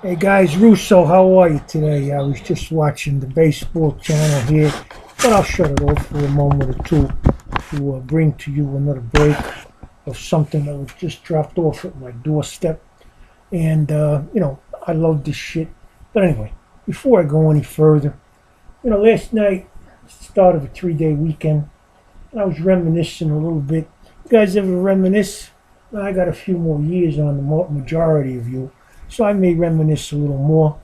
Hey guys, Russo, how are you today? I was just watching the baseball channel here, but I'll shut it off for a moment or two to bring to you another break of something that was just dropped off at my doorstep. And, I love this shit. But anyway, before I go any further, last night, start of a 3-day weekend, and I was reminiscing a little bit. You guys ever reminisce? Well, I got a few more years on the majority of you, so I may reminisce a little more.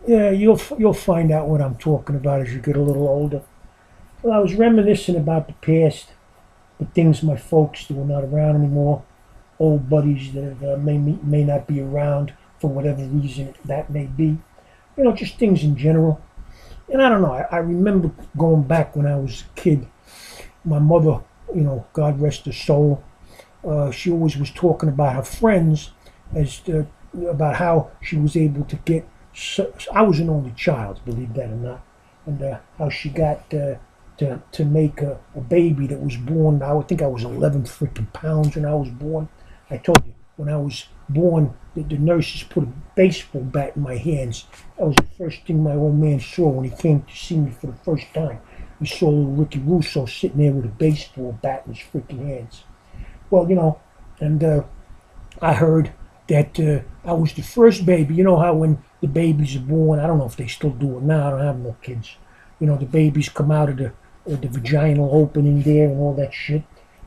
Yeah, you'll find out what I'm talking about as you get a little older. Well, I was reminiscing about the past, the things my folks that were not around anymore, old buddies that may not be around for whatever reason that may be. Just things in general. And I don't know. I remember going back when I was a kid. My mother, God rest her soul, she always was talking about her friends about how she was able to get. I was an only child, believe that or not, and how she got to make a baby that was born. I would think I was 11 freaking pounds when I was born. I told you when I was born, the nurses put a baseball bat in my hands. That was the first thing my old man saw when he came to see me for the first time. He saw little Ricky Russo sitting there with a baseball bat in his freaking hands. Well, and I heard that I was the first baby. You know how when the babies are born, I don't know if they still do it now. I don't have no kids. The babies come out of the vaginal opening there and all that shit,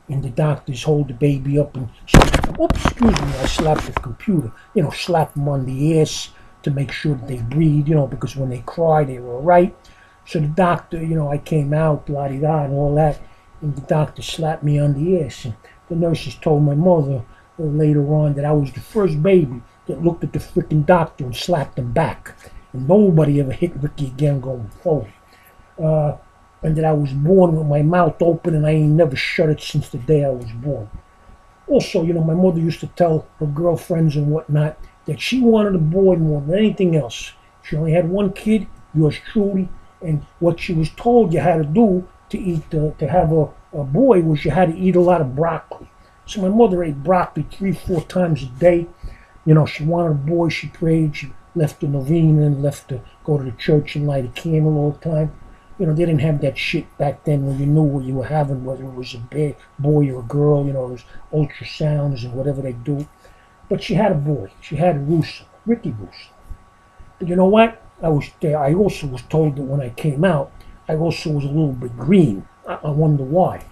and the doctors hold the baby up and say, "Oops, excuse me," I slapped the computer. Slap them on the ass to make sure that they breathe. Because when they cry, they were all right. So the doctor, I came out, la-di-da, and all that, and the doctor slapped me on the ass. And the nurses told my mother later on that I was the first baby that looked at the freaking doctor and slapped him back. And nobody ever hit Ricky again going forward. And that I was born with my mouth open and I ain't never shut it since the day I was born. Also, my mother used to tell her girlfriends and whatnot that she wanted a boy more than anything else. She only had one kid, yours truly, and what she was told you had to do to have a boy was you had to eat a lot of broccoli. So my mother ate broccoli 3-4 times a day. She wanted a boy. She prayed. She left the novena and left to go to the church and light a candle all the time. They didn't have that shit back then when you knew what you were having, whether it was a boy or a girl. It was ultrasounds and whatever they do. But she had a boy. She had a Russo, Ricky Russo. But you know what? I also was told that when I came out, I also was a little bit green. I wonder why.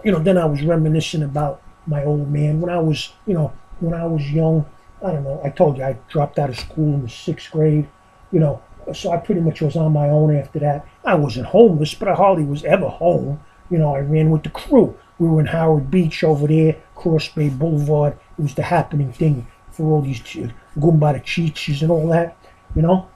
Then I was reminiscing about my old man when I was young. I don't know. I told you I dropped out of school in the 6th grade. So I pretty much was on my own after that. I wasn't homeless, but I hardly was ever home. I ran with the crew. We were in Howard Beach over there, Cross Bay Boulevard. It was the happening thing for all these Goomba the Chichis and all that.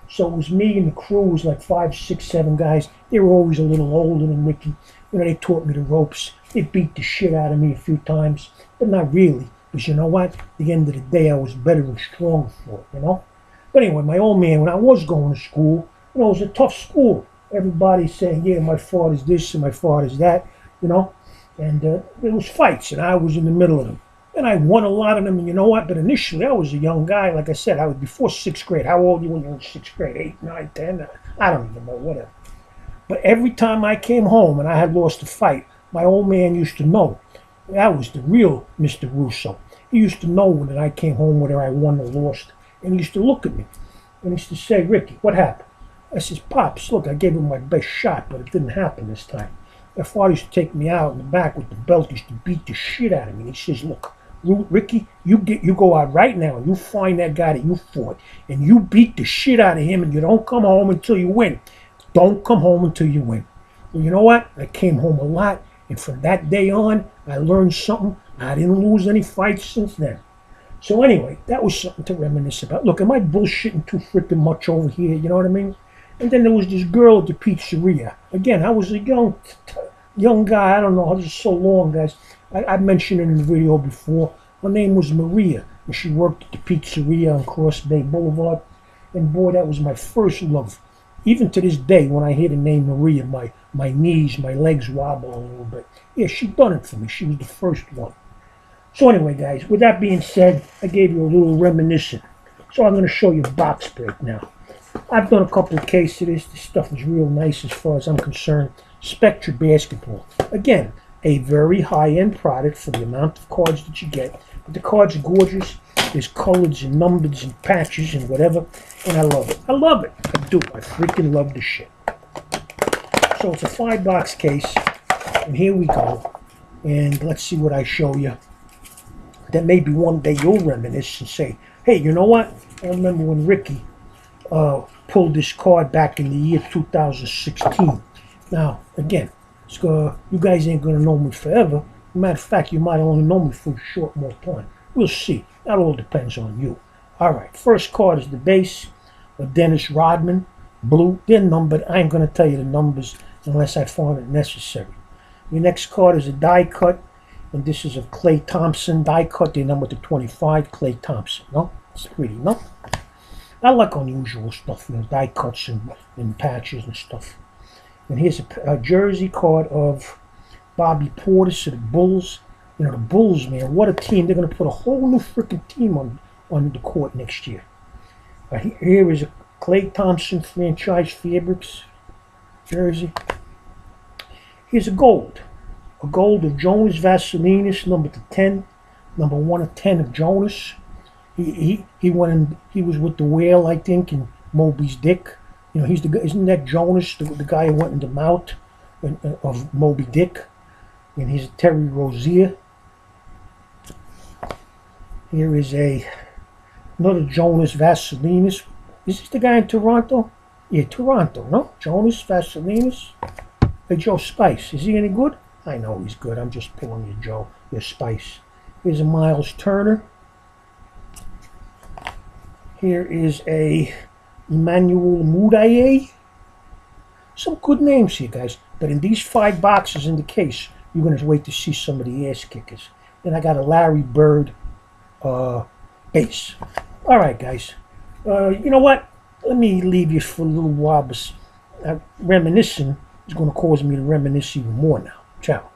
So it was me and the crew. It was like 5, 6, 7 guys. They were always a little older than Ricky. They taught me the ropes. They beat the shit out of me a few times, but not really. Because you know what? At the end of the day, I was better and stronger for it, But anyway, my old man, when I was going to school, it was a tough school. Everybody saying, yeah, my father's this and my father's that, And there was fights, and I was in the middle of them. And I won a lot of them, and you know what? But initially, I was a young guy. Like I said, I was before 6th grade. How old were you when you were in 6th grade? 8, 9, 10? I don't even know, whatever. But every time I came home and I had lost a fight, my old man used to know. That was the real Mr. Russo. He used to know that I came home whether I won or lost. And he used to look at me. And he used to say, Ricky, what happened? I says, Pops, look, I gave him my best shot, but it didn't happen this time. My father used to take me out in the back with the belt. He used to beat the shit out of me. And he says, look, Ricky, you go out right now and you find that guy that you fought. And you beat the shit out of him and you don't come home until you win. Don't come home until you win. Well, you know what? I came home a lot. And from that day on, I learned something. I didn't lose any fights since then. So anyway, that was something to reminisce about. Look, am I bullshitting too freaking much over here? You know what I mean? And then there was this girl at the pizzeria. Again, I was a young guy. I don't know. I was just so long, guys. I mentioned it in the video before. Her name was Maria, and she worked at the pizzeria on Cross Bay Boulevard. And boy, that was my first love. Even to this day, when I hear the name Maria, my knees, my legs wobble a little bit. Yeah, she done it for me. She was the first one. So anyway, guys, with that being said, I gave you a little reminiscent. So I'm going to show you box break now. I've done a couple of cases of this. This stuff is real nice as far as I'm concerned. Spectra Basketball. Again, a very high-end product for the amount of cards that you get. But the cards are gorgeous. There's colors and numbers and patches and whatever. And I love it. I love it. I do. I freaking love this shit. So it's a 5-box case. And here we go. And let's see what I show you. That maybe one day you'll reminisce and say, hey, you know what? I remember when Ricky pulled this card back in the year 2016. Now, again, you guys ain't going to know me forever. Matter of fact, you might only know me for a short more time. We'll see. That all depends on you. All right, first card is the base of Dennis Rodman, blue. They're numbered. I ain't going to tell you the numbers unless I find it necessary. Your next card is a die cut, and this is of Klay Thompson. Die cut, they're numbered to 25, Klay Thompson. No? It's pretty, no? I like unusual stuff, you know, die cuts and patches and stuff. And here's a jersey card of Bobby Portis of the Bulls. You know, the Bulls, man, what a team. They're going to put a whole new freaking team on the court next year. Here is a Klay Thompson franchise fabrics jersey. Here's a gold of Jonas Vasilinas, number 10, number 1 of 10 of Jonas. He was with the Whale, I think, and Moby's Dick. You know, he's the guy. Isn't that Jonas, the guy who went in the mouth of Moby Dick? And he's Terry Rozier. Here is another Jonas Vasilinas. Is this the guy in Toronto? Yeah, Toronto, no? Jonas Vasilinas. Hey, Joe Spice. Is he any good? I know he's good. I'm just pulling you, Joe. Your Spice. Here's a Miles Turner. Here is a Emmanuel Mudiay. Some good names here, guys. But in these 5 boxes in the case, you're going to wait to see some of the ass kickers. Then I got a Larry Bird base. All right, guys. You know what? Let me leave you for a little while. Reminiscing is going to cause me to reminisce even more now. Ciao.